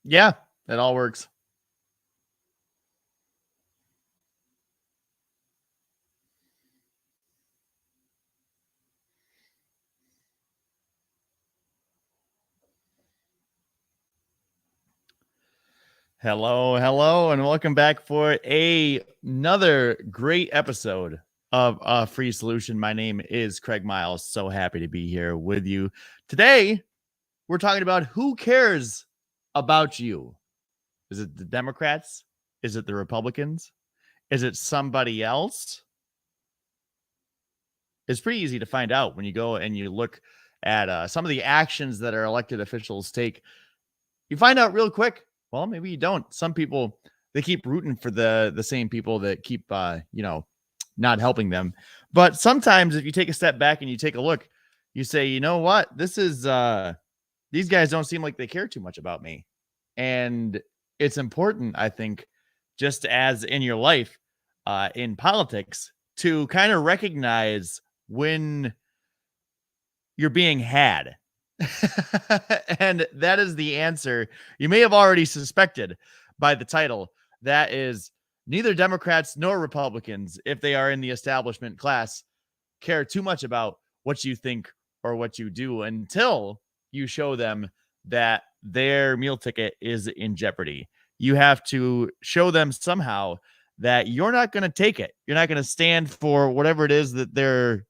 Yeah, that all works. Hello, and welcome back for another great episode of Free Solution. My name is Craig Miles. So happy to be here with you today. We're talking about who cares about you. Is it the Democrats? Is it the Republicans? Is it somebody else? It's pretty easy to find out when you go and you look at some of the actions that our elected officials take. You find out real quick. Well, maybe you don't. Some people, they keep rooting for the same people that keep not helping them. But sometimes if you take a step back and you take a look, you say, you know what? This is these guys don't seem like they care too much about me. And it's important, I think, just as in your life, in politics, to kind of recognize when you're being had. And that is the answer you may have already suspected by the title. That is, neither Democrats nor Republicans, if they are in the establishment class, care too much about what you think or what you do until you show them that their meal ticket is in jeopardy. You have to show them somehow that you're not going to take it. You're not going to stand for whatever it is that they're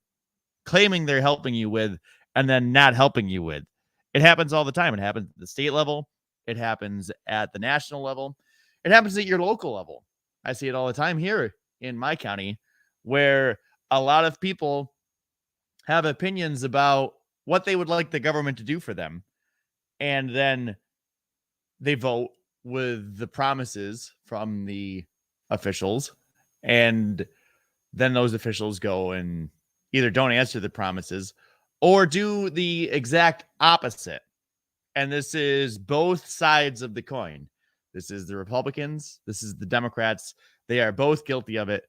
claiming they're helping you with and then not helping you with. It happens all the time. It happens at the state level. It happens at the national level. It happens at your local level. I see it all the time here in my county, where a lot of people have opinions about what they would like the government to do for them. And then they vote with the promises from the officials. And then those officials go and either don't answer the promises or do the exact opposite. And this is both sides of the coin. This is the Republicans. This is the Democrats. They are both guilty of it.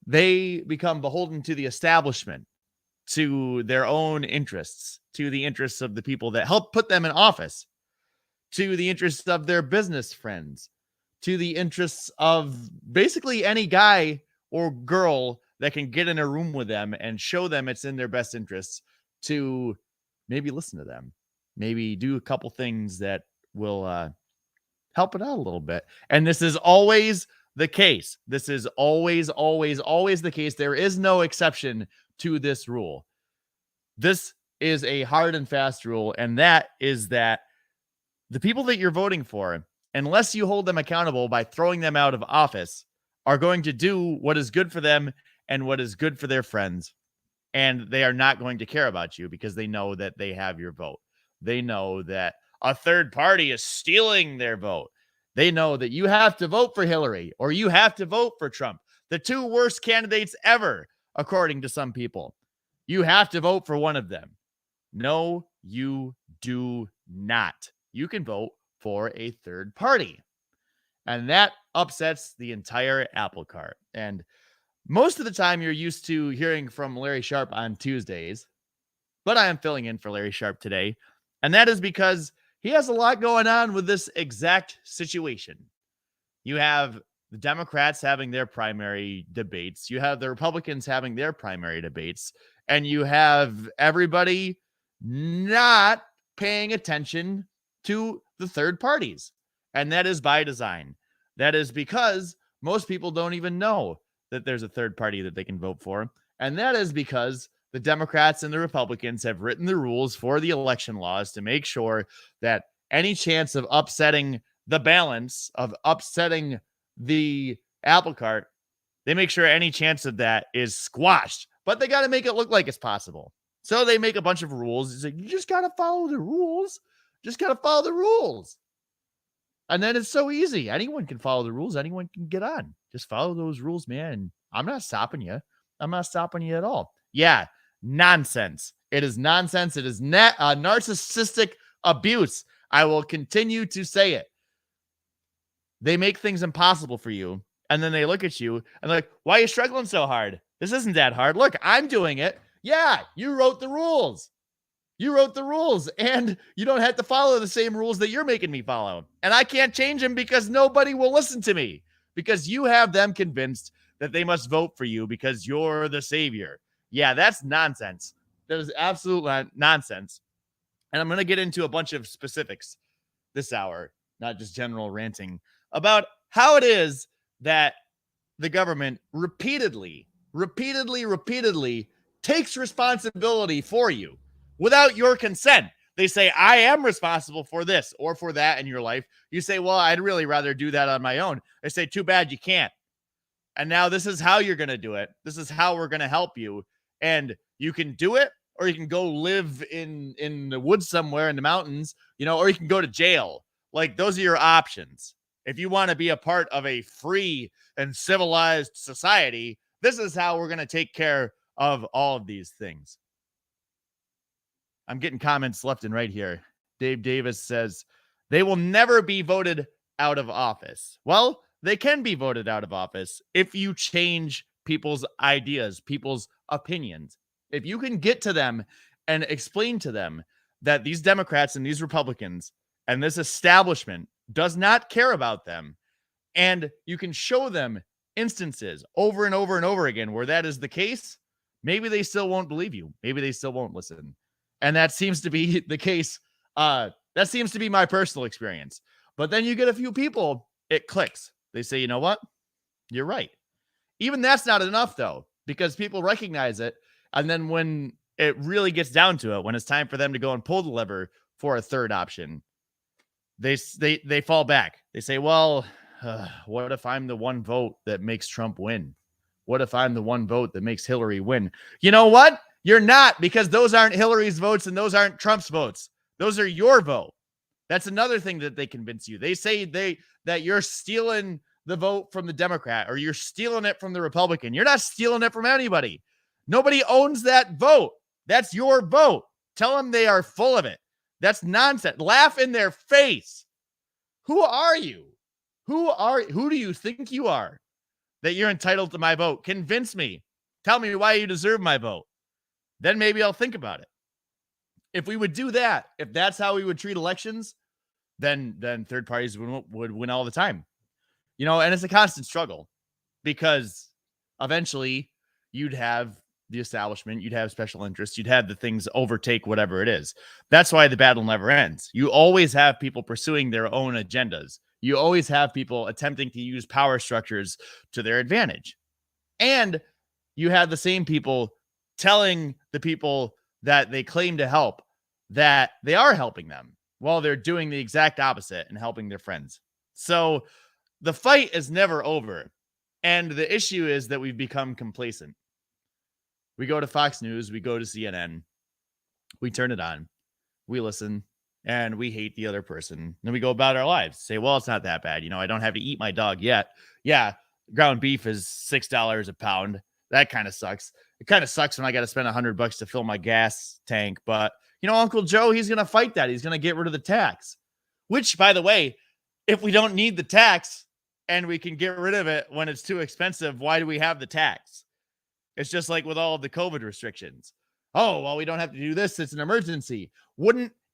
They become beholden to the establishment, to their own interests, to the interests of the people that help put them in office, to the interests of their business friends, to the interests of basically any guy or girl that can get in a room with them and show them it's in their best interests to maybe listen to them, maybe do a couple things that will help it out a little bit. And this is always the case. This is always the case. There is no exception to this rule. This is a hard and fast rule, and that is that the people that you're voting for, unless you hold them accountable by throwing them out of office, are going to do what is good for them and what is good for their friends. And they are not going to care about you because they know that they have your vote. They know that a third party is stealing their vote. They know that you have to vote for Hillary or you have to vote for Trump, the two worst candidates ever, according to some people. You have to vote for one of them. No, you do not. You can vote for a third party. And that upsets the entire apple cart. And most of the time, you're used to hearing from Larry Sharp on Tuesdays, but I am filling in for Larry Sharp today. And that is because he has a lot going on with this exact situation. You have the Democrats having their primary debates, you have the Republicans having their primary debates, and you have everybody not paying attention to the third parties. And that is by design. That is because most people don't even know that there's a third party that they can vote for. And that is because the Democrats and the Republicans have written the rules for the election laws to make sure that any chance of upsetting the balance, of upsetting the apple cart, they make sure any chance of that is squashed. But they got to make it look like it's possible. So they make a bunch of rules. It's like, you just got to follow the rules. Just got to follow the rules. And then it's so easy. Anyone can follow the rules. Anyone can get on. Just follow those rules, man. I'm not stopping you. I'm not stopping you at all. Yeah, nonsense. It is nonsense. It is narcissistic abuse. I will continue to say it. They make things impossible for you. And then they look at you and they're like, why are you struggling so hard? This isn't that hard. Look, I'm doing it. Yeah, you wrote the rules. You wrote the rules, and you don't have to follow the same rules that you're making me follow. And I can't change them because nobody will listen to me, because you have them convinced that they must vote for you because you're the savior. Yeah, that's nonsense. That is absolute nonsense. And I'm going to get into a bunch of specifics this hour, not just general ranting, about how it is that the government repeatedly takes responsibility for you without your consent. They say, I am responsible for this or for that in your life. You say, well, I'd really rather do that on my own. They say, too bad you can't. And now this is how you're going to do it. This is how we're going to help you. And you can do it, or you can go live in the woods somewhere in the mountains, or you can go to jail. Like, those are your options. If you want to be a part of a free and civilized society, this is how we're going to take care of all of these things. I'm getting comments left and right here. Dave Davis says, they will never be voted out of office. Well, they can be voted out of office if you change people's ideas, people's opinions. If you can get to them and explain to them that these Democrats and these Republicans and this establishment does not care about them, and you can show them instances over and over and over again where that is the case, maybe they still won't believe you. Maybe they still won't listen. And that seems to be the case. That seems to be my personal experience. But then you get a few people, it clicks. They say, you know what? You're right. Even that's not enough, though, because people recognize it. And then when it really gets down to it, when it's time for them to go and pull the lever for a third option, they fall back. They say, well, what if I'm the one vote that makes Trump win? What if I'm the one vote that makes Hillary win? You know what? You're not, because those aren't Hillary's votes and those aren't Trump's votes. Those are your vote. That's another thing that they convince you. They say that you're stealing the vote from the Democrat, or you're stealing it from the Republican. You're not stealing it from anybody. Nobody owns that vote. That's your vote. Tell them they are full of it. That's nonsense. Laugh in their face. Who are you? Who do you think you are that you're entitled to my vote? Convince me. Tell me why you deserve my vote. Then maybe I'll think about it. If we would do that, if that's how we would treat elections, then third parties would win all the time. And it's a constant struggle, because eventually you'd have the establishment, you'd have special interests, you'd have the things overtake whatever it is. That's why the battle never ends. You always have people pursuing their own agendas. You always have people attempting to use power structures to their advantage. And you have the same people telling the people that they claim to help that they are helping them, while they're doing the exact opposite and helping their friends. So the fight is never over. And the issue is that we've become complacent. We go to Fox News, we go to CNN, we turn it on, we listen, and we hate the other person. Then we go about our lives, say, well, it's not that bad. I don't have to eat my dog yet. Yeah, ground beef is $6 a pound. That kind of sucks. It kind of sucks when I got to spend $100 to fill my gas tank. But, Uncle Joe, he's going to fight that. He's going to get rid of the tax. Which, by the way, if we don't need the tax and we can get rid of it when it's too expensive, why do we have the tax? It's just like with all of the COVID restrictions. Oh, well, we don't have to do this. It's an emergency.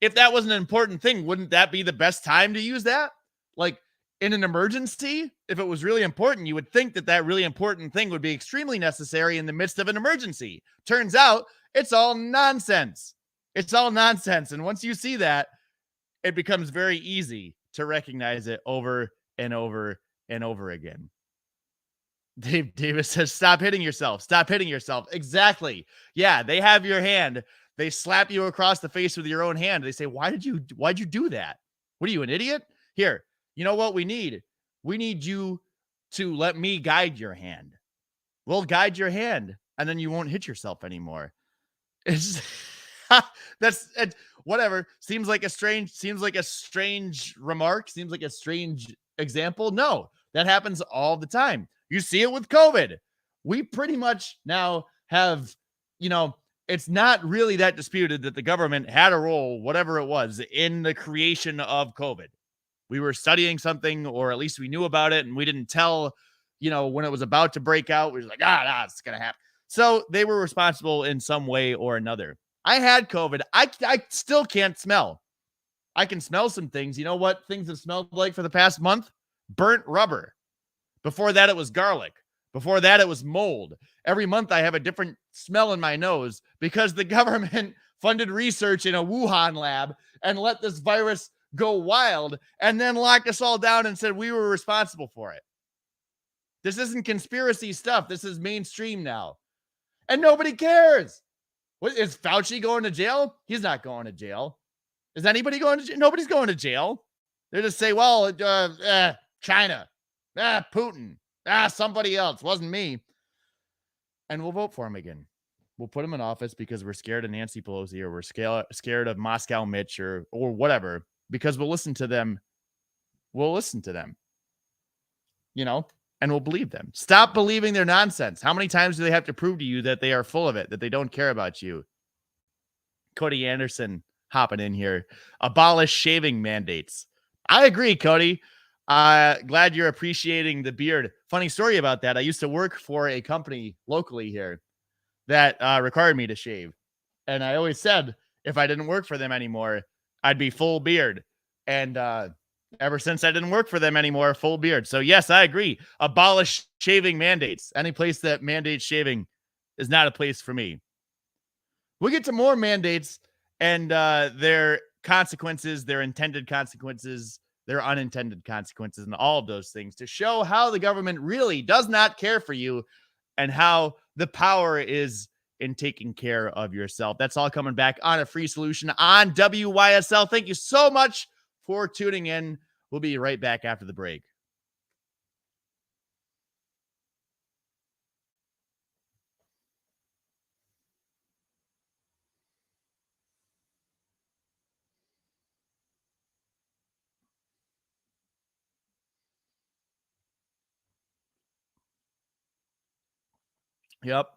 If that was an important thing, wouldn't that be the best time to use that? Like, in an emergency, if it was really important, you would think that really important thing would be extremely necessary in the midst of an emergency. Turns out it's all nonsense. It's all nonsense. And once you see that, it becomes very easy to recognize it over and over and over again. Dave Davis says, stop hitting yourself. Stop hitting yourself. Exactly. Yeah, they have your hand. They slap you across the face with your own hand. They say, why'd you do that? What are you, an idiot? Here, you know what we need? We need you to let me guide your hand. We'll guide your hand, and then you won't hit yourself anymore. It's whatever. Seems like a strange remark. Seems like a strange example. No, that happens all the time. You see it with COVID. We pretty much now have, it's not really that disputed that the government had a role, whatever it was, in the creation of COVID. We were studying something, or at least we knew about it, and we didn't tell, when it was about to break out. We were like, it's going to happen. So they were responsible in some way or another. I had COVID. I still can't smell. I can smell some things. You know what things have smelled like for the past month? Burnt rubber. Before that, it was garlic. Before that, it was mold. Every month, I have a different smell in my nose because the government funded research in a Wuhan lab and let this virus go wild and then locked us all down and said we were responsible for it. This isn't conspiracy stuff. This is mainstream now. And nobody cares. What is Fauci going to jail? He's not going to jail. Is anybody going to jail? Nobody's going to jail. They just say, well, China, Putin, somebody else. Wasn't me. And we'll vote for him again. We'll put him in office because we're scared of Nancy Pelosi or we're scared of Moscow Mitch or whatever, because we'll listen to them. We'll listen to them, you know, and we'll believe them. Stop believing their nonsense. How many times do they have to prove to you that they are full of it, that they don't care about you? Cody Anderson hopping in here. Abolish shaving mandates. I agree, Cody. Glad you're appreciating the beard. Funny story about that. I used to work for a company locally here that required me to shave. And I always said, if I didn't work for them anymore, I'd be full beard. And ever since I didn't work for them anymore, full beard. So yes, I agree. Abolish shaving mandates. Any place that mandates shaving is not a place for me. We'll get to more mandates and their consequences, their intended consequences, their unintended consequences, and all of those things to show how the government really does not care for you and how the power is in taking care of yourself. That's all coming back on A Free Solution on WYSL. Thank you so much for tuning in. We'll be right back after the break. Yep.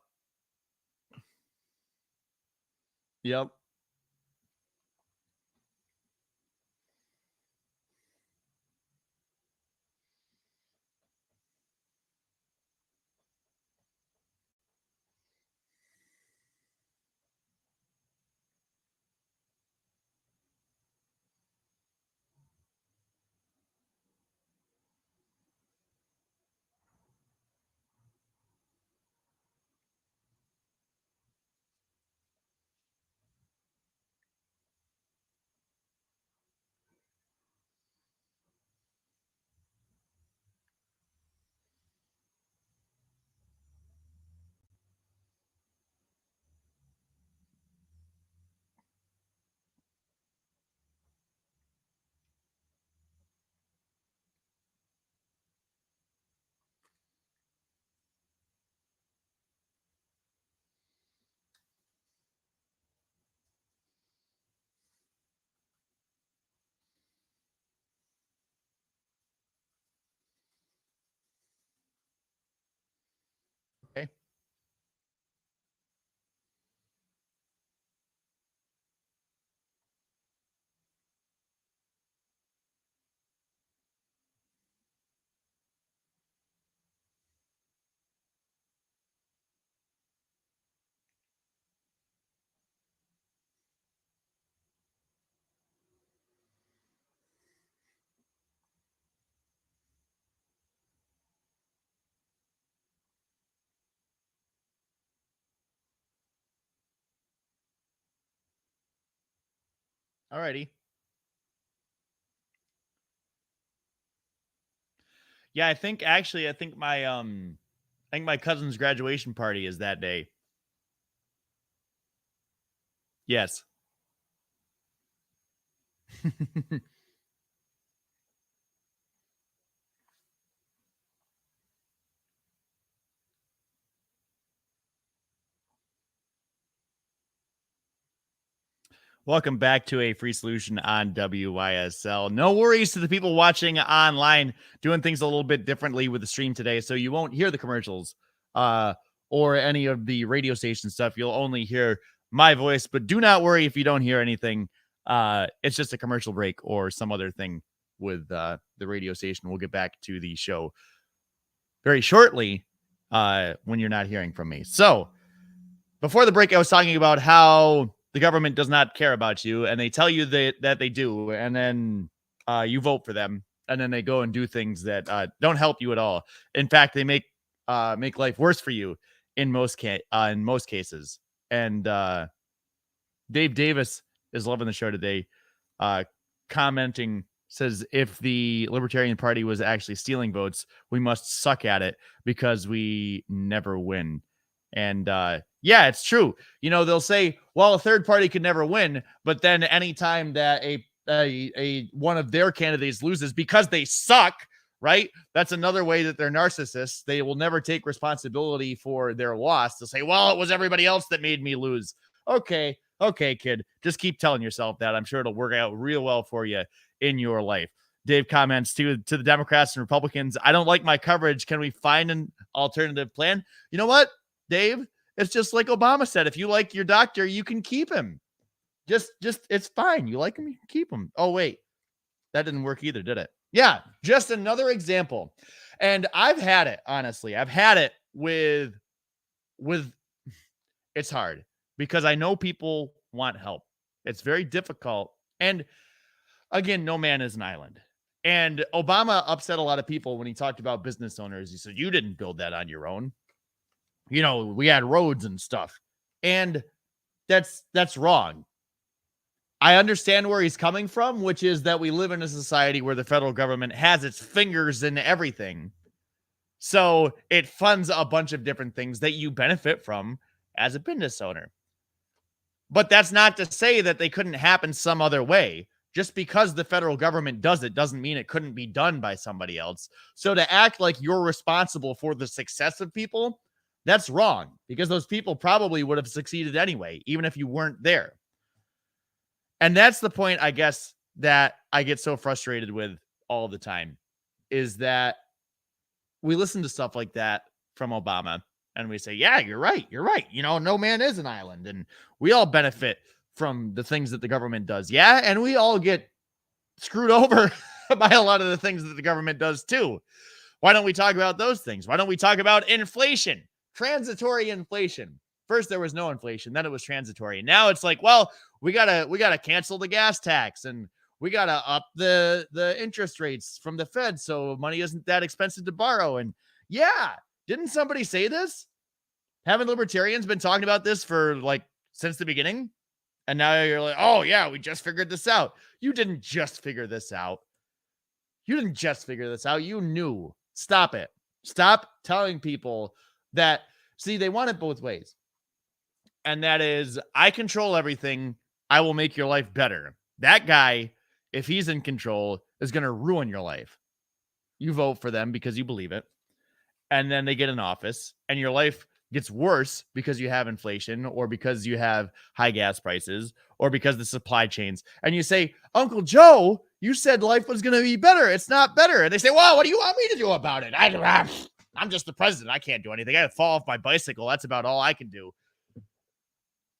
Okay. Alrighty. Yeah, I think my cousin's graduation party is that day. Yes. Welcome back to A Free Solution on WYSL. No worries to the people watching online, doing things a little bit differently with the stream today, so you won't hear the commercials or any of the radio station stuff. You'll only hear my voice, but do not worry if you don't hear anything. It's just a commercial break or some other thing with the radio station. We'll get back to the show very shortly when you're not hearing from me. So before the break, I was talking about how the government does not care about you, and they tell you that they do, and then you vote for them, and then they go and do things that don't help you at all. In fact, they make life worse for you in most cases. And Dave Davis is loving the show today. Commenting, says, if the Libertarian Party was actually stealing votes, we must suck at it because we never win. And yeah, it's true. You know, they'll say, well, a third party could never win, but then anytime that a one of their candidates loses because they suck, right? That's another way that they're narcissists. They will never take responsibility for their loss. They'll say, well, it was everybody else that made me lose. Okay, kid, just keep telling yourself that. I'm sure it'll work out real well for you in your life. Dave comments to the Democrats and Republicans, I don't like my coverage. Can we find an alternative plan? You know what, Dave? It's just like Obama said. If you like your doctor, you can keep him. Just it's fine. You like him, you can keep him. Oh, wait. That didn't work either, did it? Yeah, just another example. And I've had it, honestly. I've had it with it's hard because I know people want help. It's very difficult. And again, no man is an island. And Obama upset a lot of people when he talked about business owners. He said, you didn't build that on your own. You know, we had roads and stuff. And that's wrong. I understand where he's coming from, which is that we live in a society where the federal government has its fingers in everything. So it funds a bunch of different things that you benefit from as a business owner. But that's not to say that they couldn't happen some other way. Just because the federal government does it doesn't mean it couldn't be done by somebody else. So to act like you're responsible for the success of people, that's wrong, because those people probably would have succeeded anyway, even if you weren't there. And that's the point, I guess, that I get so frustrated with all the time, is that we listen to stuff like that from Obama and we say, yeah, you're right. You know, no man is an island, and we all benefit from the things that the government does. Yeah. And we all get screwed over by a lot of the things that the government does too. Why don't we talk about those things? Why don't we talk about inflation, transitory inflation? First, there was no inflation. Then it was transitory. Now it's like, well, we gotta cancel the gas tax, and we gotta up the interest rates from the Fed so money isn't that expensive to borrow. And yeah, didn't somebody say this? Haven't libertarians been talking about this for like since the beginning? And now you're like, oh yeah, we just figured this out. You didn't just figure this out. You knew. Stop it. Stop telling people that. See, they want it both ways. And that is, I control everything. I will make your life better. That guy, if he's in control, is going to ruin your life. You vote for them because you believe it. And then they get in office and your life gets worse because you have inflation, or because you have high gas prices, or because the supply chains. And you say, Uncle Joe, you said life was going to be better. It's not better. And they say, well, what do you want me to do about it? I'm just the president. I can't do anything. I fall off my bicycle. That's about all I can do.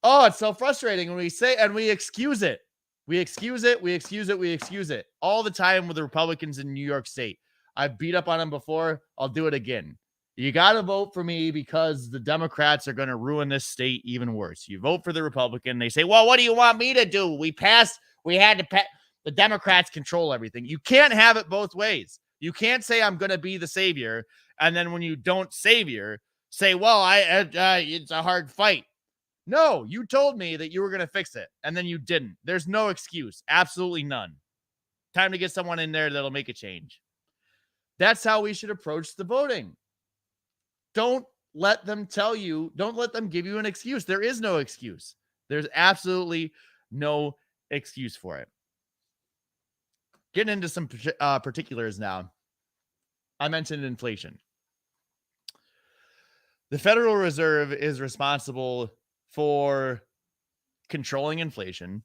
Oh, it's so frustrating when we say, and we excuse it. We excuse it all the time with the Republicans in New York State. I've beat up on them before. I'll do it again. You got to vote for me because the Democrats are going to ruin this state even worse. You vote for the Republican. They say, well, what do you want me to do? We had to pass. The Democrats control everything. You can't have it both ways. You can't say I'm going to be the savior, and then when you don't savior, say, well, it's a hard fight. No, you told me that you were going to fix it, and then you didn't. There's no excuse. Absolutely none. Time to get someone in there that'll make a change. That's how we should approach the voting. Don't let them give you an excuse. There is no excuse. There's absolutely no excuse for it. Getting into some particulars now. I mentioned inflation. The Federal Reserve is responsible for controlling inflation,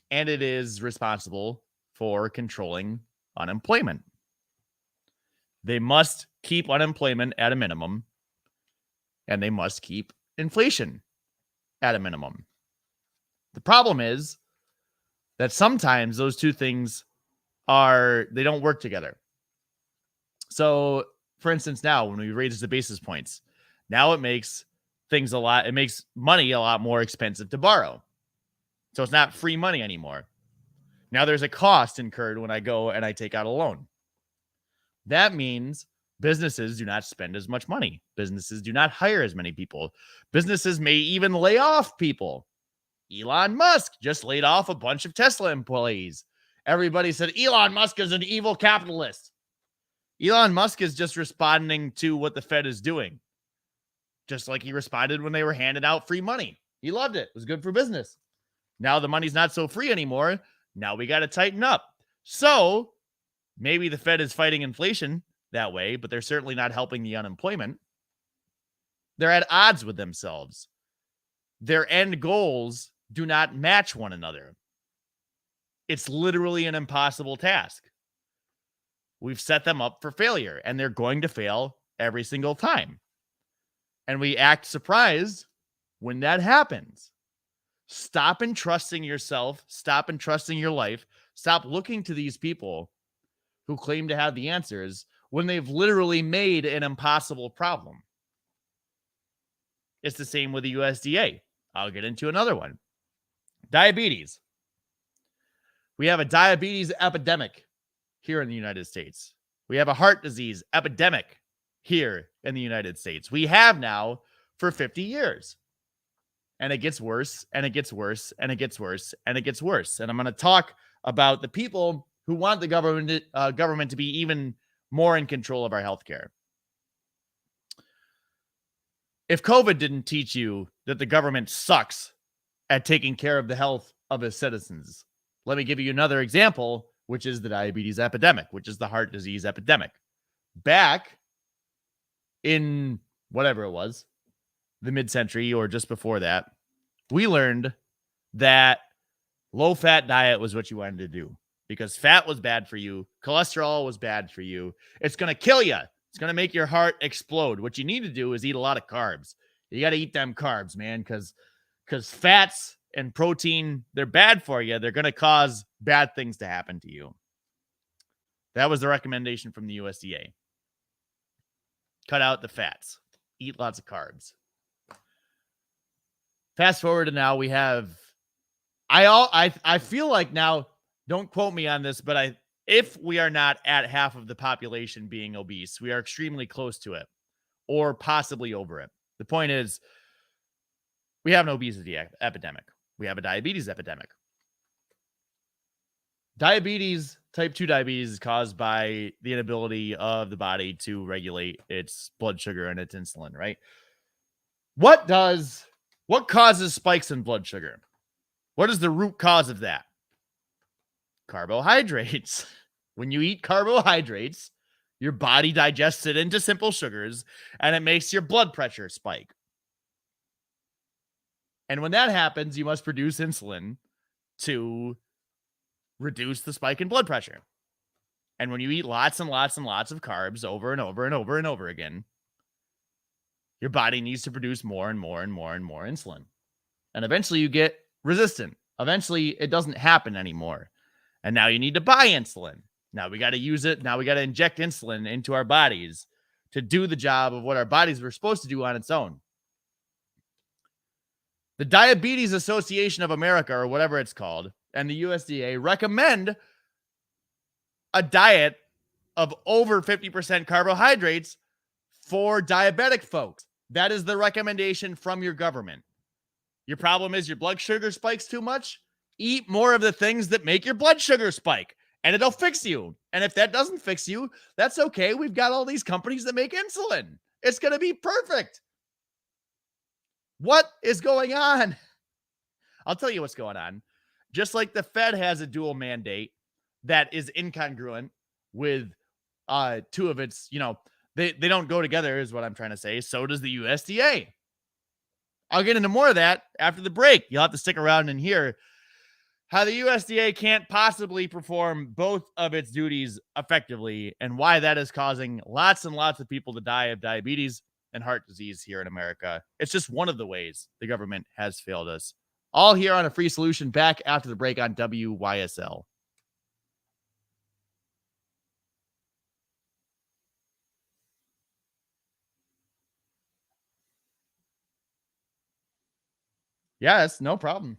and it is responsible for controlling unemployment. They must keep unemployment at a minimum, and they must keep inflation at a minimum. The problem is that sometimes those two things they don't work together. So, for instance, now when we raise the basis points, now it makes money a lot more expensive to borrow. So it's not free money anymore. Now there's a cost incurred when I go and I take out a loan. That means businesses do not spend as much money. Businesses do not hire as many people. Businesses may even lay off people. Elon Musk just laid off a bunch of Tesla employees. Everybody said Elon Musk is an evil capitalist. Elon Musk is just responding to what the Fed is doing. Just like he responded when they were handing out free money. He loved it. It was good for business. Now the money's not so free anymore. Now we got to tighten up. So maybe the Fed is fighting inflation that way, but they're certainly not helping the unemployment. They're at odds with themselves. Their end goals do not match one another. It's literally an impossible task. We've set them up for failure, and they're going to fail every single time. And we act surprised when that happens. Stop entrusting yourself. Stop entrusting your life. Stop looking to these people who claim to have the answers when they've literally made an impossible problem. It's the same with the USDA. I'll get into another one. Diabetes. We have a diabetes epidemic here in the United States. We have a heart disease epidemic here in the United States. We have now for 50 years. And it gets worse, and it gets worse, and it gets worse, and it gets worse. And I'm going to talk about the people who want the government to be even more in control of our healthcare. If COVID didn't teach you that the government sucks at taking care of the health of its citizens, let me give you another example, which is the diabetes epidemic, which is the heart disease epidemic. Back in whatever it was, the mid-century or just before that, we learned that low-fat diet was what you wanted to do because fat was bad for you. Cholesterol was bad for you. It's going to kill you. It's going to make your heart explode. What you need to do is eat a lot of carbs. You got to eat them carbs, man, because fats and protein, they're bad for you. They're going to cause bad things to happen to you. That was the recommendation from the USDA. Cut out the fats. Eat lots of carbs. Fast forward to now, we have I feel like now, don't quote me on this, but if we are not at half of the population being obese, we are extremely close to it or possibly over it. The point is, we have an obesity epidemic. We have a diabetes epidemic. Diabetes, type 2 diabetes, is caused by the inability of the body to regulate its blood sugar and its insulin, right? What causes spikes in blood sugar? What is the root cause of that? Carbohydrates. When you eat carbohydrates, your body digests it into simple sugars, and it makes your blood pressure spike. And when that happens, you must produce insulin to reduce the spike in blood pressure. And when you eat lots and lots and lots of carbs over and over and over and over again, your body needs to produce more and more and more and more insulin. And eventually you get resistant. Eventually it doesn't happen anymore. And now you need to buy insulin. Now we got to use it. Now we got to inject insulin into our bodies to do the job of what our bodies were supposed to do on its own. The Diabetes Association of America, or whatever it's called, and the USDA recommend a diet of over 50% carbohydrates for diabetic folks. That is the recommendation from your government. Your problem is your blood sugar spikes too much? Eat more of the things that make your blood sugar spike, and it'll fix you. And if that doesn't fix you, that's okay. We've got all these companies that make insulin. It's going to be perfect. What is going on? I'll tell you what's going on. Just like the Fed has a dual mandate that is incongruent with two of its, they don't go together is what I'm trying to say. So does the USDA. I'll get into more of that after the break. You'll have to stick around and hear how the USDA can't possibly perform both of its duties effectively and why that is causing lots and lots of people to die of diabetes and heart disease here in America. It's just one of the ways the government has failed us. All here on A Free Solution, back after the break on WYSL. Yes, no problem.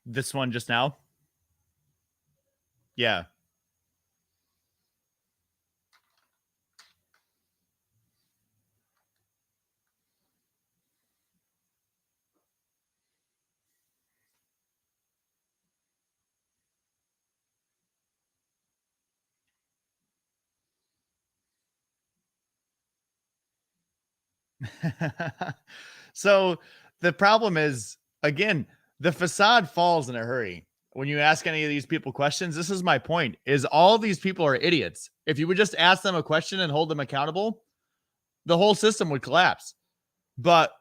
This one just now? Yeah. So the problem is, again, the facade falls in a hurry. When you ask any of these people questions, this is my point, is all these people are idiots. If you would just ask them a question and hold them accountable, the whole system would collapse. But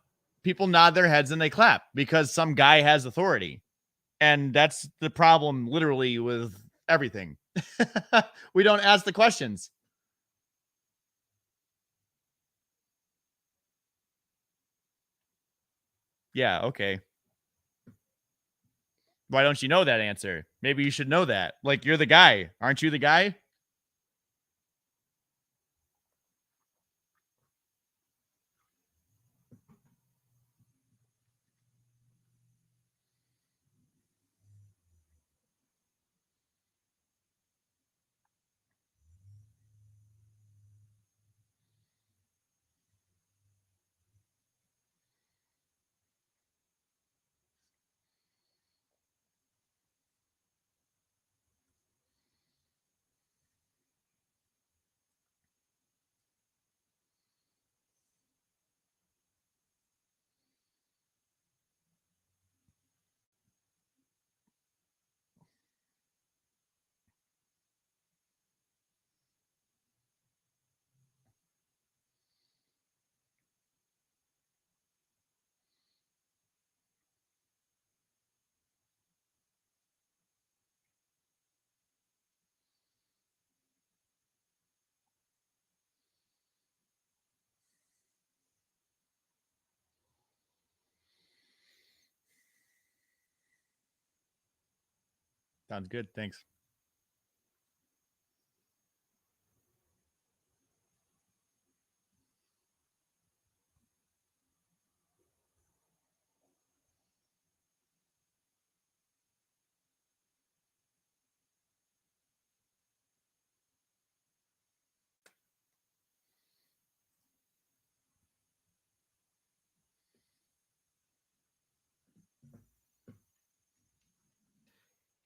people nod their heads and they clap because some guy has authority. And that's the problem literally with everything. We don't ask the questions. Yeah, okay. Why don't you know that answer? Maybe you should know that. Like, you're the guy. Aren't you the guy? Sounds good. Thanks.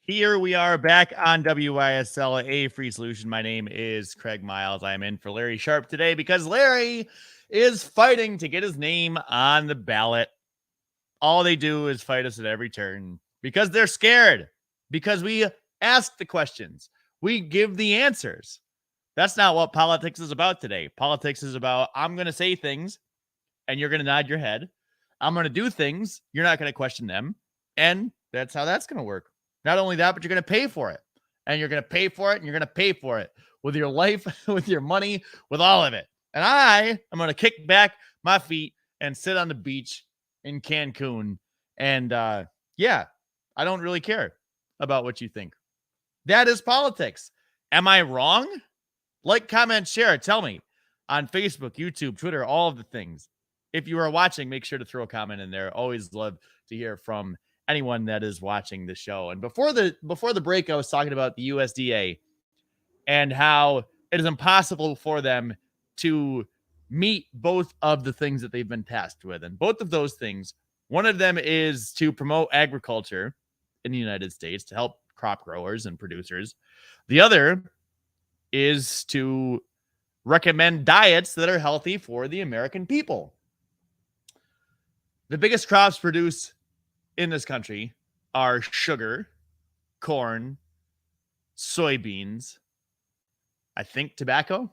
Here we are back on WYSL, a free solution. My name is Craig Miles. I'm in for Larry Sharp today because Larry is fighting to get his name on the ballot. All they do is fight us at every turn because they're scared, because we ask the questions, we give the answers. That's not what politics is about today. Politics is about, I'm going to say things and you're going to nod your head. I'm going to do things. You're not going to question them. And that's how that's going to work. Not only that, but you're going to pay for it. And you're going to pay for it. And you're going to pay for it with your life, with your money, with all of it. And I am going to kick back my feet and sit on the beach in Cancun. And yeah, I don't really care about what you think. That is politics. Am I wrong? Like, comment, share. Tell me on Facebook, YouTube, Twitter, all of the things. If you are watching, make sure to throw a comment in there. Always love to hear from anyone that is watching the show. And before the break, I was talking about the USDA and how it is impossible for them to meet both of the things that they've been tasked with. And both of those things, one of them is to promote agriculture in the United States to help crop growers and producers. The other is to recommend diets that are healthy for the American people. The biggest crops produced in this country are sugar, corn, soybeans, I think tobacco.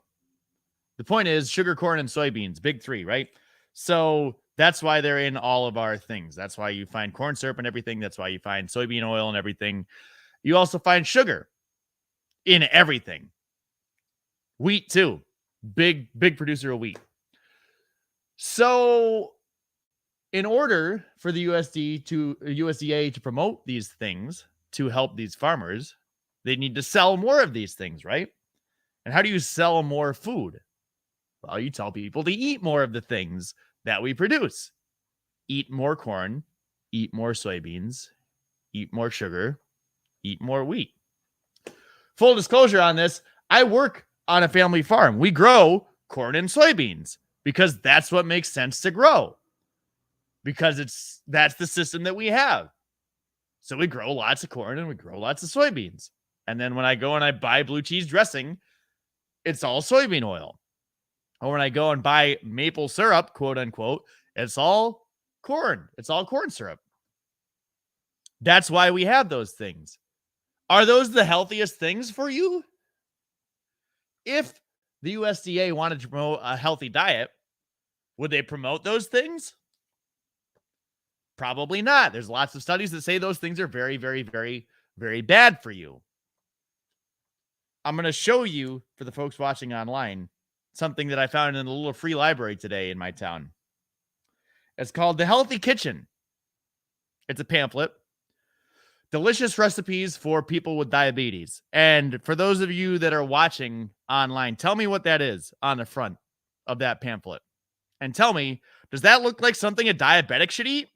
The point is sugar, corn, and soybeans, big three, right? So that's why they're in all of our things. That's why you find corn syrup and everything. That's why you find soybean oil and everything. You also find sugar in everything. Wheat too. Big producer of wheat. So in order for the USDA to promote these things to help these farmers, they need to sell more of these things, right? And how do you sell more food? Well, you tell people to eat more of the things that we produce. Eat more corn, eat more soybeans, eat more sugar, eat more wheat. Full disclosure on this, I work on a family farm. We grow corn and soybeans because that's what makes sense to grow. Because that's the system that we have. So we grow lots of corn and we grow lots of soybeans. And then when I go and I buy blue cheese dressing, it's all soybean oil. Or when I go and buy maple syrup, quote unquote, it's all corn. It's all corn syrup. That's why we have those things. Are those the healthiest things for you? If the USDA wanted to promote a healthy diet, would they promote those things? Probably not. There's lots of studies that say those things are very, very, very, very bad for you. I'm going to show you, for the folks watching online, something that I found in a little free library today in my town. It's called The Healthy Kitchen. It's a pamphlet. Delicious recipes for people with diabetes. And for those of you that are watching online, tell me what that is on the front of that pamphlet. And tell me, does that look like something a diabetic should eat?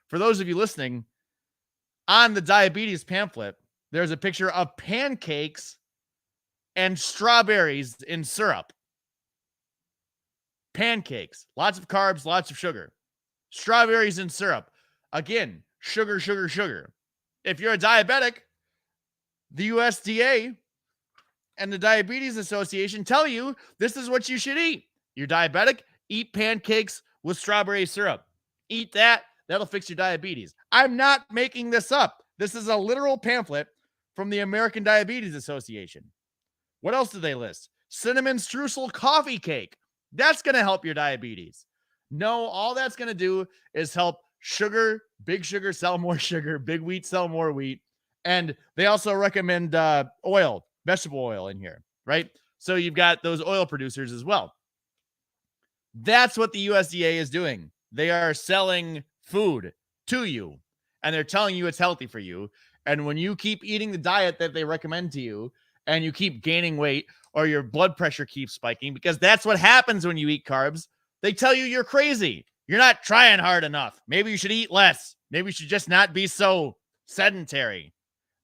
For those of you listening, on the diabetes pamphlet, there's a picture of pancakes and strawberries in syrup. Pancakes, lots of carbs, lots of sugar. Strawberries in syrup. Again, sugar, sugar, sugar. If you're a diabetic, the USDA and the Diabetes Association tell you this is what you should eat. You're diabetic, eat pancakes with strawberry syrup. Eat that. That'll fix your diabetes. I'm not making this up. This is a literal pamphlet from the American Diabetes Association. What else do they list? Cinnamon streusel coffee cake. That's going to help your diabetes. No, all that's going to do is help sugar, big sugar, sell more sugar, big wheat, sell more wheat. And they also recommend oil, vegetable oil in here, right? So you've got those oil producers as well. That's what the USDA is doing. They are selling food to you, and they're telling you it's healthy for you. And when you keep eating the diet that they recommend to you, and you keep gaining weight, or your blood pressure keeps spiking, because that's what happens when you eat carbs, they tell you you're crazy. You're not trying hard enough. Maybe you should eat less. Maybe you should just not be so sedentary.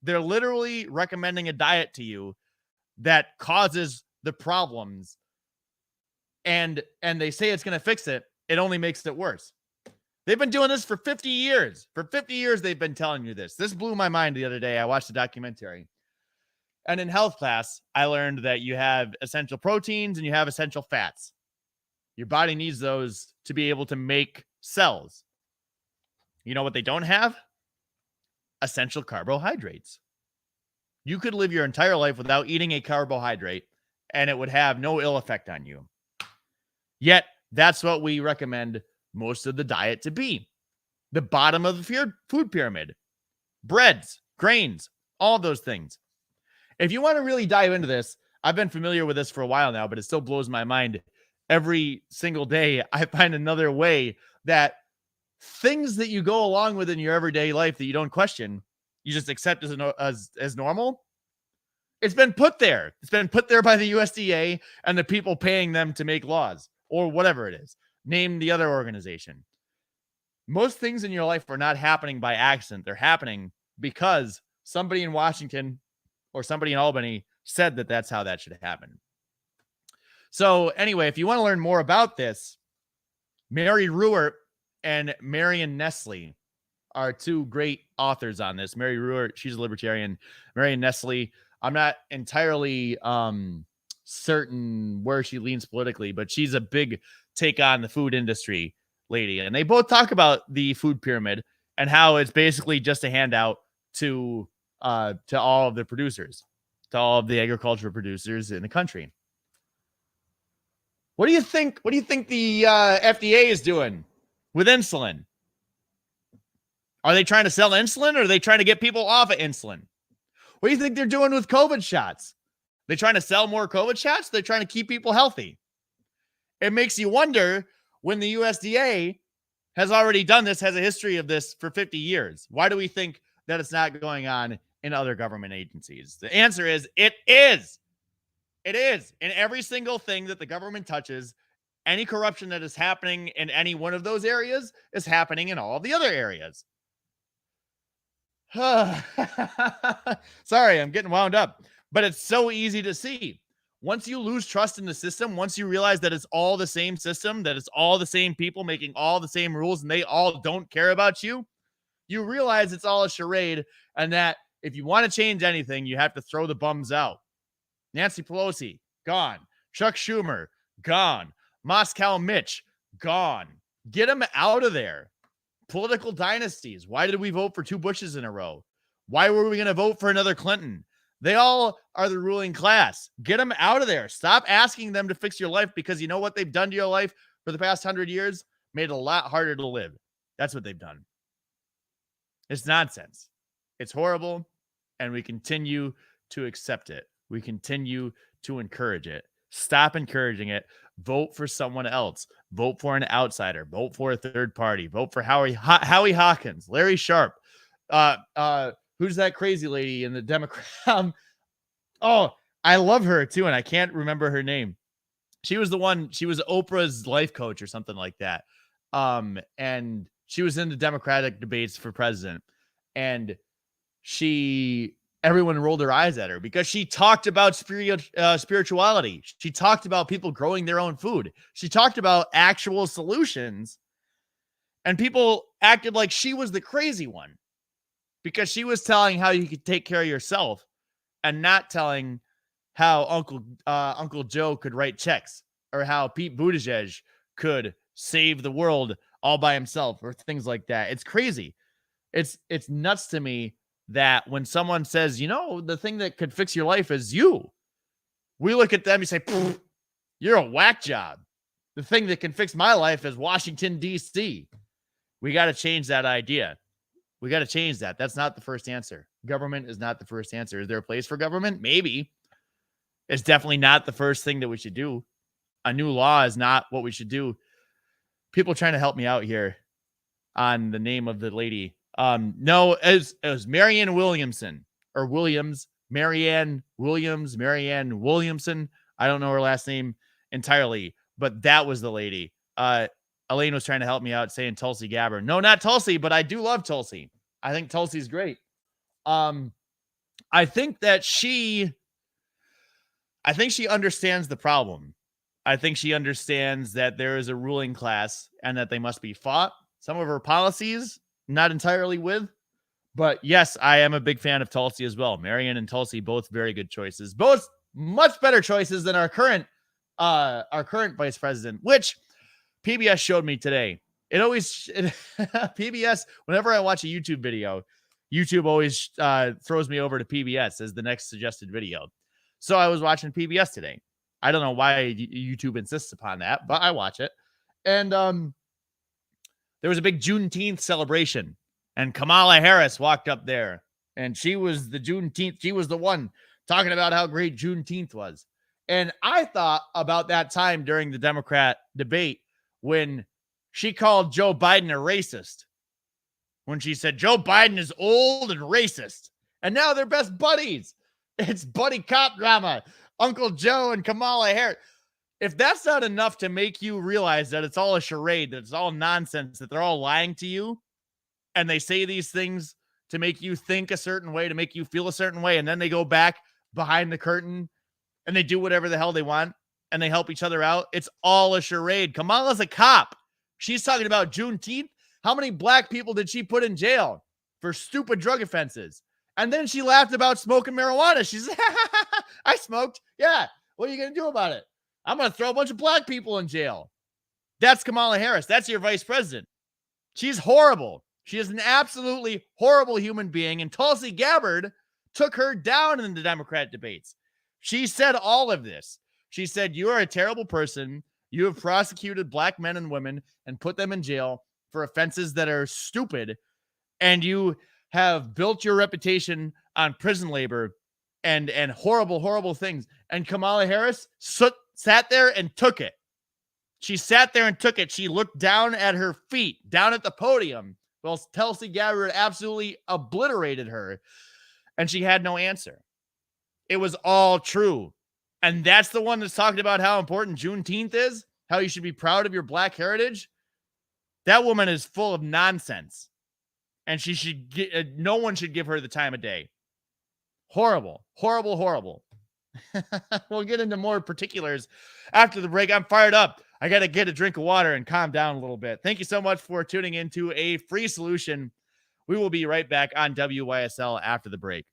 They're literally recommending a diet to you that causes the problems. And they say it's going to fix it. It only makes it worse. They've been doing this for 50 years. For 50 years, they've been telling you this. This blew my mind the other day. I watched a documentary. And in health class, I learned that you have essential proteins and you have essential fats. Your body needs those to be able to make cells. You know what they don't have? Essential carbohydrates. You could live your entire life without eating a carbohydrate, and it would have no ill effect on you. Yet, that's what we recommend most of the diet to be. The bottom of the food pyramid. Breads, grains, all those things. If you want to really dive into this, I've been familiar with this for a while now, but it still blows my mind. Every single day, I find another way that things that you go along with in your everyday life that you don't question, you just accept as normal. It's been put there. It's been put there by the USDA and the people paying them to make laws or whatever it is. Name the other organization. Most things in your life are not happening by accident. They're happening because somebody in Washington or somebody in Albany said that that's how that should happen. So anyway, if you want to learn more about this, Mary Ruwart and Marion Nestle are two great authors on this. Mary Ruwart, she's a libertarian. Marion Nestle, I'm not entirely certain where she leans politically, but she's a big take on the food industry lady. And they both talk about the food pyramid and how it's basically just a handout to all of the producers, to all of the agricultural producers in the country. What do you think? What do you think the FDA is doing with insulin? Are they trying to sell insulin, or are they trying to get people off of insulin? What do you think they're doing with COVID shots? They trying to sell more COVID shots? They're trying to keep people healthy. It makes you wonder, when the USDA has already done this, has a history of this for 50 years. Why do we think that it's not going on in other government agencies? The answer is it is. It is. In every single thing that the government touches, any corruption that is happening in any one of those areas is happening in all of the other areas. Sorry, I'm getting wound up, but it's so easy to see. Once you lose trust in the system, once you realize that it's all the same system, that it's all the same people making all the same rules and they all don't care about you, you realize it's all a charade, and that if you want to change anything, you have to throw the bums out. Nancy Pelosi, gone. Chuck Schumer, gone. Moscow Mitch, gone. Get them out of there. Political dynasties. Why did we vote for 2 Bushes in a row? Why were we going to vote for another Clinton? They all are the ruling class. Get them out of there. Stop asking them to fix your life, because you know what they've done to your life for the past 100 years? Made it a lot harder to live. That's what they've done. It's nonsense. It's horrible, and we continue to accept it. We continue to encourage it. Stop encouraging it. Vote for someone else. Vote for an outsider. Vote for a third party. Vote for Howie Hawkins, Larry Sharp. Who's that crazy lady in the Democrat? Oh, I love her too, and I can't remember her name. She was Oprah's life coach or something like that. And she was in the Democratic debates for president, and everyone rolled their eyes at her because she talked about spirituality. She talked about people growing their own food. She talked about actual solutions, and people acted like she was the crazy one because she was telling how you could take care of yourself and not telling how Uncle Joe could write checks, or how Pete Buttigieg could save the world all by himself, or things like that. It's crazy. It's nuts to me that when someone says, the thing that could fix your life is you, we look at them and say, you're a whack job. The thing that can fix my life is Washington, D.C. We got to change that idea. We got to change that. That's not the first answer. Government is not the first answer. Is there a place for government? Maybe. It's definitely not the first thing that we should do. A new law is not what we should do. People trying to help me out here on the name of the lady. No, it was Marianne Williamson, or Williams, Marianne Williamson. I don't know her last name entirely, but that was the lady. Elaine was trying to help me out saying Tulsi Gabbard. No, not Tulsi, but I do love Tulsi. I think Tulsi's great. I think she understands the problem. I think she understands that there is a ruling class and that they must be fought. Some of her policies, not entirely with. But yes, I am a big fan of Tulsi as well. Marion and Tulsi, both very good choices. Both much better choices than our current vice president, which PBS showed me today. PBS, whenever I watch a YouTube video, YouTube always throws me over to PBS as the next suggested video. So I was watching PBS today. I don't know why YouTube insists upon that, but I watch it. And there was a big Juneteenth celebration, and Kamala Harris walked up there, and she was the Juneteenth. She was the one talking about how great Juneteenth was. And I thought about that time during the Democrat debate when she called Joe Biden a racist, when she said Joe Biden is old and racist. And now they're best buddies. It's buddy cop drama. Uncle Joe and Kamala Harris. If that's not enough to make you realize that it's all a charade, that it's all nonsense, that they're all lying to you, and they say these things to make you think a certain way, to make you feel a certain way, and then they go back behind the curtain and they do whatever the hell they want and they help each other out, it's all a charade. Kamala's a cop. She's talking about Juneteenth. How many black people did she put in jail for stupid drug offenses? And then she laughed about smoking marijuana. She said, I smoked. Yeah. What are you going to do about it? I'm going to throw a bunch of black people in jail. That's Kamala Harris. That's your vice president. She's horrible. She is an absolutely horrible human being. And Tulsi Gabbard took her down in the Democrat debates. She said all of this. She said, you are a terrible person. You have prosecuted black men and women and put them in jail for offenses that are stupid. And you have built your reputation on prison labor and horrible, horrible things. And Kamala Harris sat there and took it. She sat there and took it. She looked down at her feet, down at the podium, while Tulsi Gabbard absolutely obliterated her. And she had no answer. It was all true. And that's the one that's talking about how important Juneteenth is, how you should be proud of your black heritage. That woman is full of nonsense. And she should get, no one should give her the time of day. Horrible, horrible, horrible. We'll get into more particulars after the break. I'm fired up. I got to get a drink of water and calm down a little bit. Thank you so much for tuning into A Free Solution. We will be right back on WYSL after the break.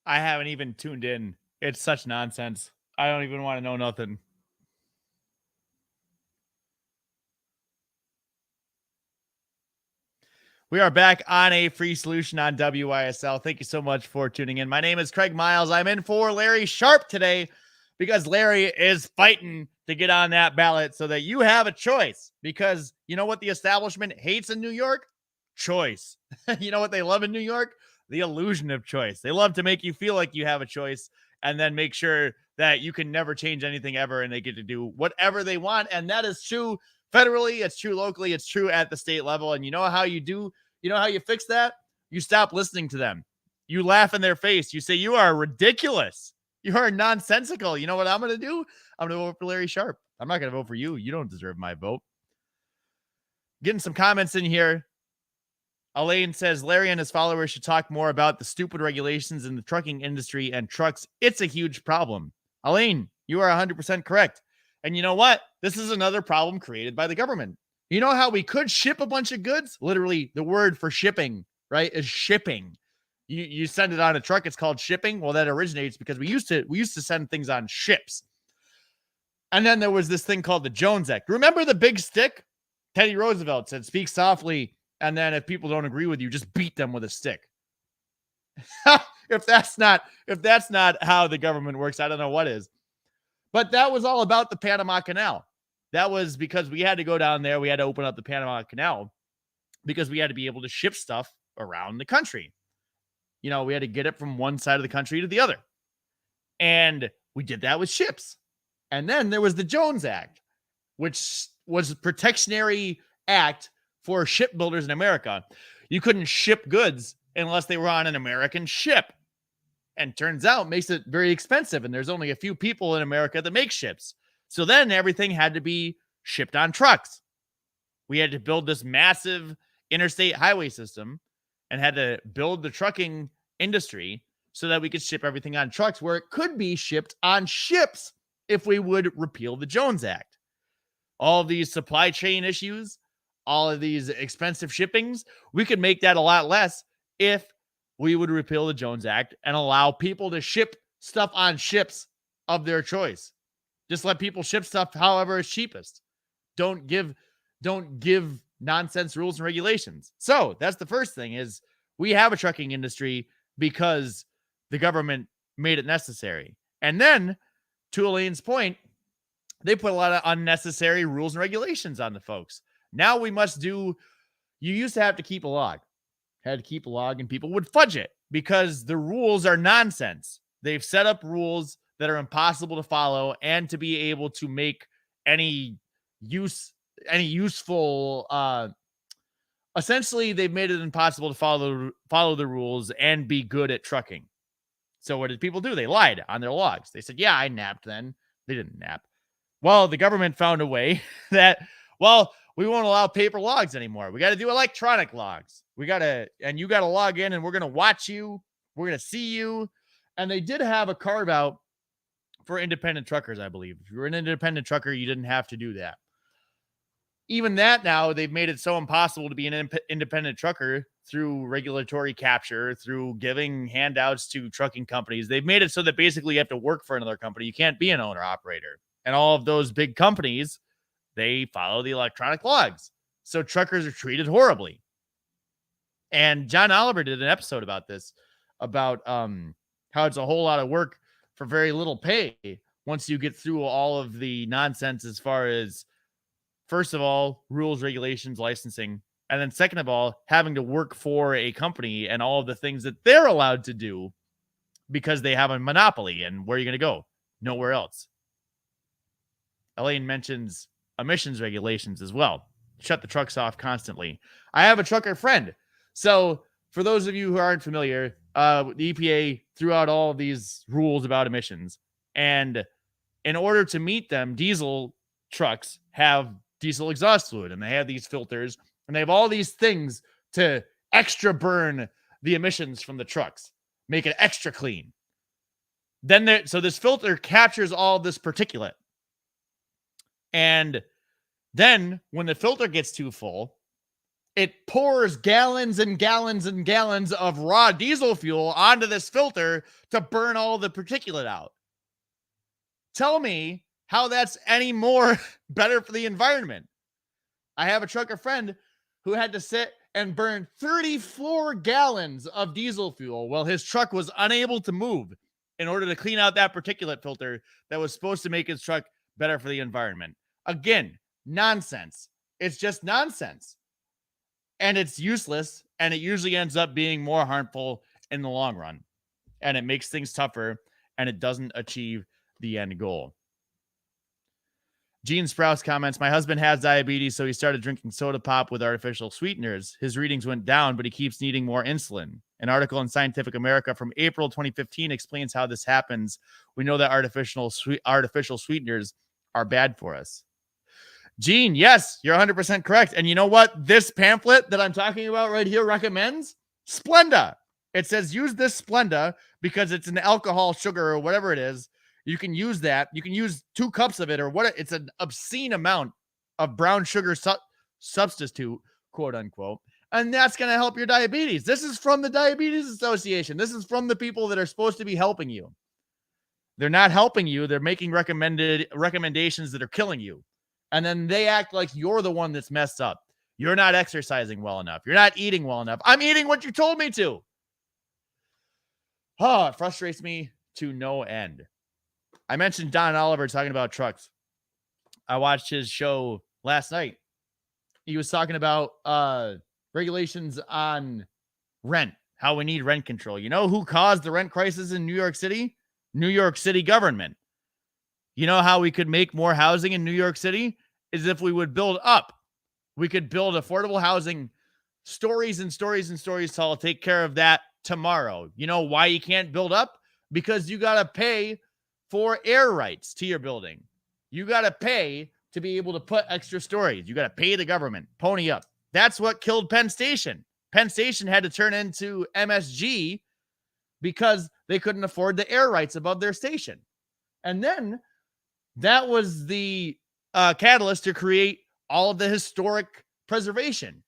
I haven't even tuned in. It's such nonsense. I don't even want to know nothing. We are back on a free solution on WYSL. Thank you so much for tuning in. My name is Craig Miles. I'm in for Larry Sharp today because Larry is fighting to get on that ballot so that you have a choice. Because you know what the establishment hates in New York? Choice. You know what they love in New York? The illusion of choice. They love to make you feel like you have a choice and then make sure that you can never change anything ever and they get to do whatever they want. And that is true federally, it's true locally, it's true at the state level. And you know how you fix that? You stop listening to them. You laugh in their face. You say, you are ridiculous. You are nonsensical. You know what I'm going to do? I'm going to vote for Larry Sharp. I'm not going to vote for you. You don't deserve my vote. Getting some comments in here. Elaine says, Larry and his followers should talk more about the stupid regulations in the trucking industry and trucks. It's a huge problem. Elaine, you are 100% correct. And you know what? This is another problem created by the government. You know how we could ship a bunch of goods? Literally, the word for shipping, right, is shipping. You send it on a truck, it's called shipping. Well, that originates because we used to send things on ships. And then there was this thing called the Jones Act. Remember the big stick? Teddy Roosevelt said, speak softly, and then if people don't agree with you, just beat them with a stick. If that's not how the government works, I don't know what is. But that was all about the Panama Canal. That was because we had to go down there. We had to open up the Panama Canal because we had to be able to ship stuff around the country. You know, we had to get it from one side of the country to the other. And we did that with ships. And then there was the Jones Act, which was a protectionary act for shipbuilders in America. You couldn't ship goods unless they were on an American ship. And turns out makes it very expensive. And there's only a few people in America that make ships. So then everything had to be shipped on trucks. We had to build this massive interstate highway system and had to build the trucking industry so that we could ship everything on trucks where it could be shipped on ships if we would repeal the Jones Act. All of these supply chain issues, all of these expensive shippings, we could make that a lot less if we would repeal the Jones Act and allow people to ship stuff on ships of their choice. Just let people ship stuff however is cheapest. Don't give nonsense rules and regulations. So that's the first thing is we have a trucking industry because the government made it necessary. And then, to Elaine's point, they put a lot of unnecessary rules and regulations on the folks. Now we must do, you used to have to keep a log. Had to keep a log and people would fudge it because the rules are nonsense. They've set up rules that are impossible to follow and to be able to make any useful, essentially they've made it impossible to follow the rules and be good at trucking. So what did people do? They lied on their logs. They said, yeah, I napped then. They didn't nap. Well, the government found a way that, well, we won't allow paper logs anymore. We got to do electronic logs. You got to log in and we're going to watch you. We're going to see you. And they did have a carve out for independent truckers, I believe. If you were an independent trucker, you didn't have to do that. Even that now, they've made it so impossible to be an independent trucker through regulatory capture, through giving handouts to trucking companies. They've made it so that basically you have to work for another company. You can't be an owner-operator. And all of those big companies, they follow the electronic logs. So truckers are treated horribly. And John Oliver did an episode about this, about how it's a whole lot of work for very little pay once you get through all of the nonsense as far as, first of all, rules, regulations, licensing, and then second of all, having to work for a company and all of the things that they're allowed to do because they have a monopoly. And where are you going to go? Nowhere else. Elaine mentions emissions regulations as well. Shut the trucks off constantly. I have a trucker friend. So for those of you who aren't familiar, the EPA threw out all of these rules about emissions. And in order to meet them, diesel trucks have diesel exhaust fluid and they have these filters and they have all these things to extra burn the emissions from the trucks, make it extra clean. So this filter captures all this particulate. And then when the filter gets too full, it pours gallons and gallons and gallons of raw diesel fuel onto this filter to burn all the particulate out. Tell me how that's any more better for the environment. I have a trucker friend who had to sit and burn 34 gallons of diesel fuel while his truck was unable to move in order to clean out that particulate filter that was supposed to make his truck better for the environment. Again, nonsense. It's just nonsense. And it's useless, and it usually ends up being more harmful in the long run. And it makes things tougher, and it doesn't achieve the end goal. Gene Sprouse comments, my husband has diabetes, so he started drinking soda pop with artificial sweeteners. His readings went down, but he keeps needing more insulin. An article in Scientific America from April 2015 explains how this happens. We know that artificial sweeteners are bad for us. Gene, yes, you're 100% correct. And you know what this pamphlet that I'm talking about right here recommends? Splenda. It says use this Splenda because it's an alcohol, sugar, or whatever it is. You can use that. You can use 2 cups of it or what? It's an obscene amount of brown sugar substitute, quote unquote. And that's going to help your diabetes. This is from the Diabetes Association. This is from the people that are supposed to be helping you. They're not helping you. They're making recommendations that are killing you. And then they act like you're the one that's messed up. You're not exercising well enough. You're not eating well enough. I'm eating what you told me to. Oh, it frustrates me to no end. I mentioned Don Oliver talking about trucks. I watched his show last night. He was talking about regulations on rent, how we need rent control. You know who caused the rent crisis in New York City? New York City government. You know how we could make more housing in New York City? Is if we would build up. We could build affordable housing, stories and stories and stories tall. Take care of that tomorrow. You know why you can't build up? Because you got to pay for air rights to your building. You got to pay to be able to put extra stories. You got to pay the government. Pony up. That's what killed Penn Station. Penn Station had to turn into MSG because they couldn't afford the air rights above their station. And then that was the catalyst to create all of the historic preservation.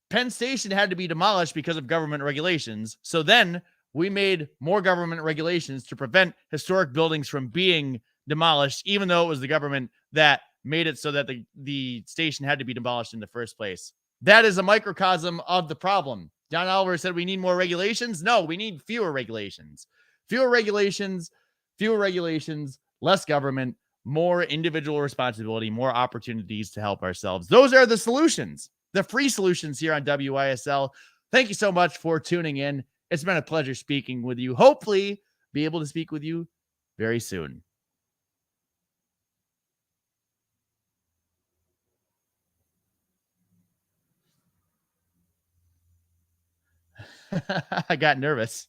Penn Station had to be demolished because of government regulations. So then we made more government regulations to prevent historic buildings from being demolished, even though it was the government that made it so that the station had to be demolished in the first place. That is a microcosm of the problem. John Oliver said we need more regulations. No, we need fewer regulations. Fewer regulations, less government, more individual responsibility, more opportunities to help ourselves. Those are the solutions, the free solutions here on WISL. Thank you so much for tuning in. It's been a pleasure speaking with you. Hopefully, be able to speak with you very soon. I got nervous.